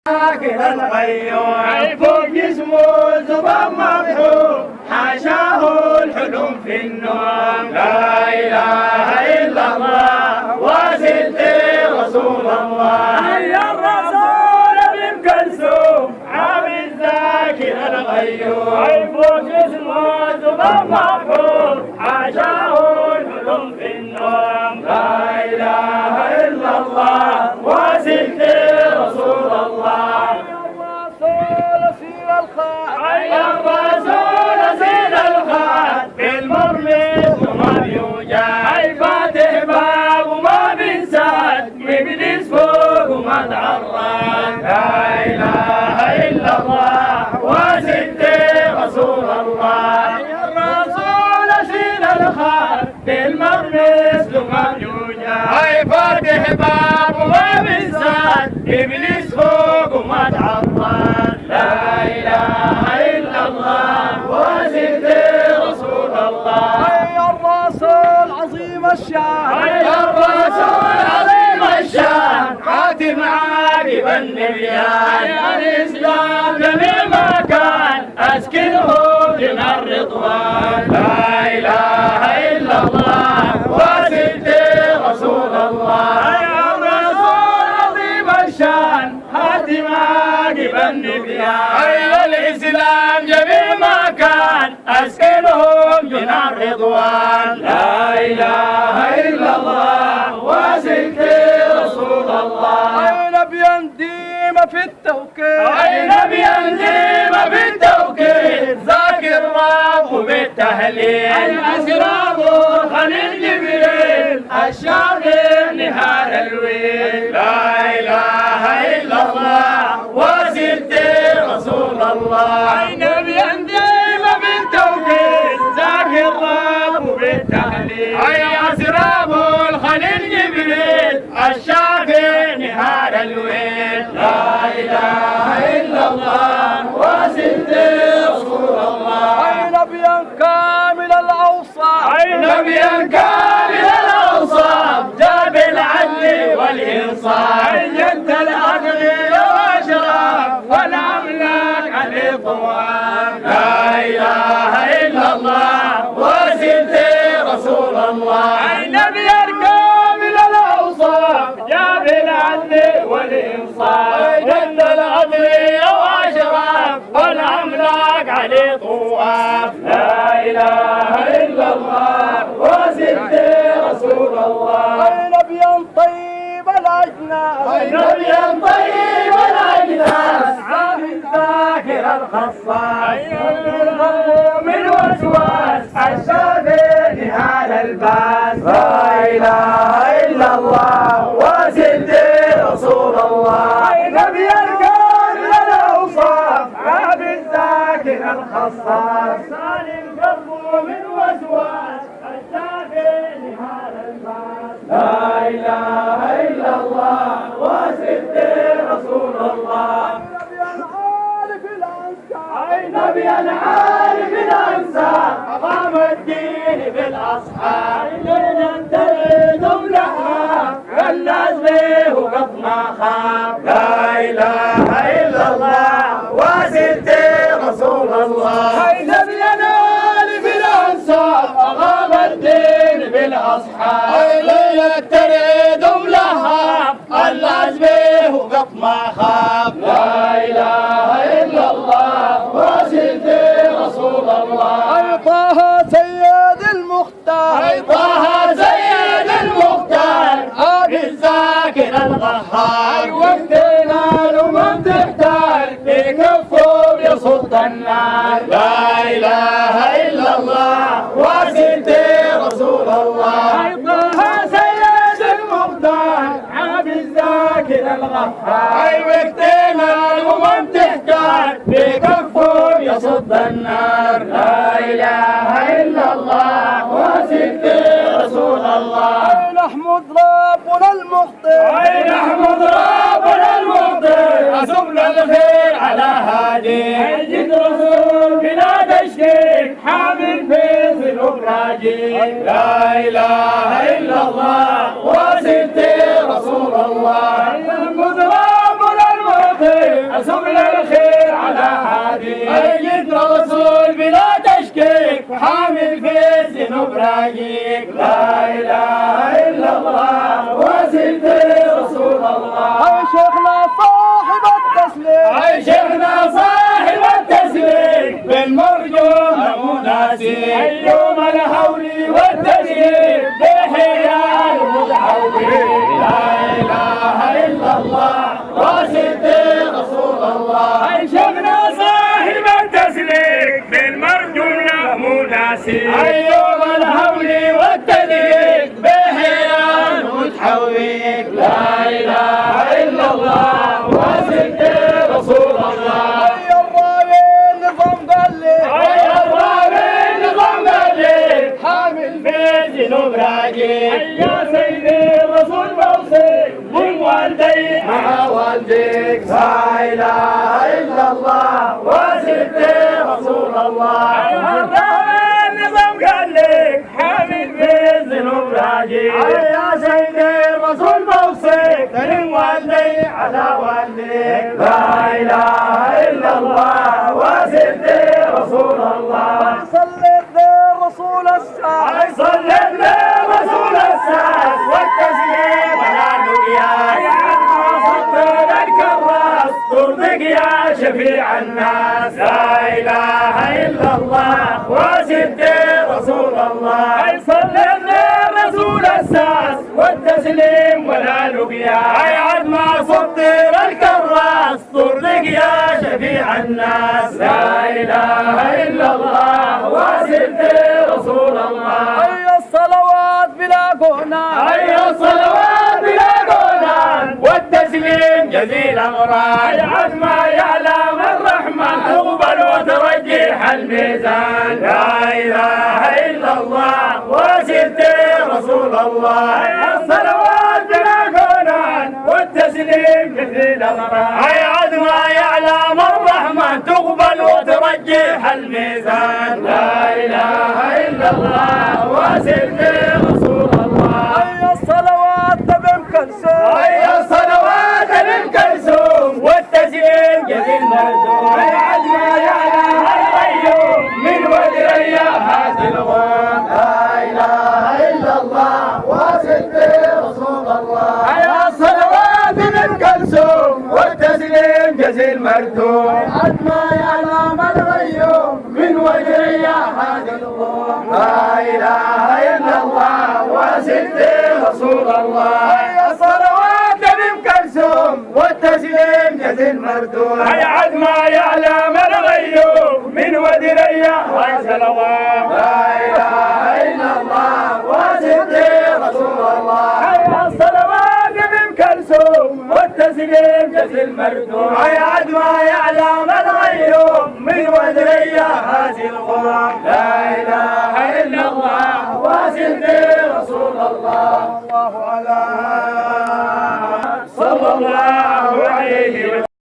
ذاكر الغيور فوق جسمه زباب مبحور حاشاه الحلم في النوم لا إله إلا الله وسيلتي رسول الله يا الرسول ابن كلثوم عابد ذاكر الغيور فوق جسمه زباب مبحور حاشاه الحلم في النوم لا إله إلا الله وسيلتي رسول الله يا الرسول سيد الخات بالمرمي وما بيوجد فاتح باب وما بينساد مبليس فوق وما تعرض لا اله الا الله وسيدي رسول الله يا الرسول سيد الخات بالمرمي وما بيوجد فاتح باب وما بينساد مبليس فوق وما تعرض لا إله إلا الله وسيدي رسول الله يا الرسول عظيم الشان يا الرسول عظيم الشان خاتم عاقب النبيان الإسلام جميع مكان أسكنهم جنى الرضوان لا إله إلا الله وسيدي رسول الله يا الرسول عظيم الشان خاتم عاقب النبيان الإسلام جميع مكان أسكنهم جنى الرضوان لا إله إلا الله وسيدي رسول الله أين بينديم في التوكيد أين بينديم في التوكيد ذاكر رب بالتهليل أسرار خليل جبريل الشافي نهار الويل لا إله إلا الله وسيدي رسول الله أين بينديم في التوكيد ذاكر رب بالتهليل أي أسرار الخليل جبريل الشافي نهار الويل لا إله إلا الله وسيدي رسول الله أين بينكامل الأوصاف أين بينكامل الأوصاف جاب العدل والإنصاف جد العدل وأشراف والأملاك عليه طواف لا إله إلا الله وسيدي رسول الله أين بينكامل الأوصاف جاب العدل والإنصاف جد العدل وأشراف والأملاك عليه طواف لا إله إلا الله وسيدي رسول الله أين بينطيب الأجناس أين بينطيب الأجناس عابد ذاكر الخصاص من وسواس الشافي نهار الباس لا إله إلا الله وسيدي رسول الله أين بينكامل الأوصاف عابد ذاكر الخصاص سالم قلبه من وسواس الشافي نهار الباس لا إله إلا الله وسيدي رسول الله أين بينعارف الأنساب أقام الدين بالأصحاب لن تلدم لها الناس به وقد ما خاب لا إله إلا الله وسيدي رسول الله أين بينعارف الأنساب أقام الدين بالأصحاب لن تلدم لها الناس به وقد ما خاب لا إله إلا الله وسيدي رسول الله أي طه سيد المختار أي طه سيد المختار بالذاكر الغهار وقتنا الأمم تحتار بكفه بيصد النار لا إله إلا الله وسيدي رسول الله أي طه سيد المختار بالذاكر الغهار أي وقتنا الأمم تحتار بكفه يصد النار لا إله إلا الله وسيدي رسول الله أي نحمد ربنا المخطئ أي نحمد ربنا المخطئ أسمنا الخير على هادي أجد رسول بلا تشكيك حامل في ذنوب راجي لا إله إلا الله وسيدي رسول الله نحمد ربنا المخطئ سبل الخير على هادي أيد رسول بلا تشكيك حامل في ذنوب راجيك لا إله إلا الله وسيد رسول الله أي شيخنا صاحب التسليم أي شيخنا صاحب التسليم بالمرجو مناسي يوم الهول والتسليم بحياة المتحولين لا إله إلا الله وسيد رسول الله أي شيخنا صاحب التسليم بالمرجو مناسي يوم الهول والتسليم بحياة المتحولين لا إله إلا الله وسيد رسول الله أي الراوي نظام قال لي أي الراوي نظام قال لي حامل في ذنوب راجي يا سيدي الرسول موصي من والدي مع والديك لا إله إلا الله وسيد رسول الله الراوي النظام قال لي حامل في ذنوب راجي يا سيدي الرسول موصي من والدي على والديك لا إله إلا الله وسيد رسول الله صليت للرسول الساعة أي صليت لرسول الساس والتسليم على نبيا يا صدر الكراس ترضيك يا شفيع الناس لا إله إلا الله وسيد رسول الله أي صليت لرسول الساس والتسليم ولا نبيا أي عد ما صدر الكراس ترضيك يا شفيع الناس لا إله إلا الله وسيد رسول الله أي الصلوات بلا قناة أي الصلوات بلا قولان والتسليم جزيل أغران عد ما يعلم الرحمن تقبل وترجح الميزان لا إله إلا الله وسيد رسول الله أي الصلوات بلا قولان والتسليم جزيل أغران أي عد ما يعلم الرحمن تقبل وترجح الميزان لا إله إلا الله وسيد رسول الله أي الصلوات بأم كلثوم أي الصلوات من كلثوم والتسليم جزيل مردود أي عد ما يعلم الغيوم من ودريا هذه الغوم لا إله إلا الله وسيد رسول الله أي الصلوات من كلثوم والتسليم جزيل مردود عد ما يعلم الغيوم من ودريا هذه الغوم لا إله إلا الله وسيد رسول الله يا صلوات بأم كلثوم والتسليم جزيل مردود أي عد ما يعلم الغيوم من ودريا هاي صلوات لا إله إلا الله وسيد رسول الله يا صلوات بأم كلثوم والتسليم جزيل مردود أي عد ما يعلم الغيوم من ودريا هذه الغرام لا إله إلا الله وسيد رسول الله الله على صلى الله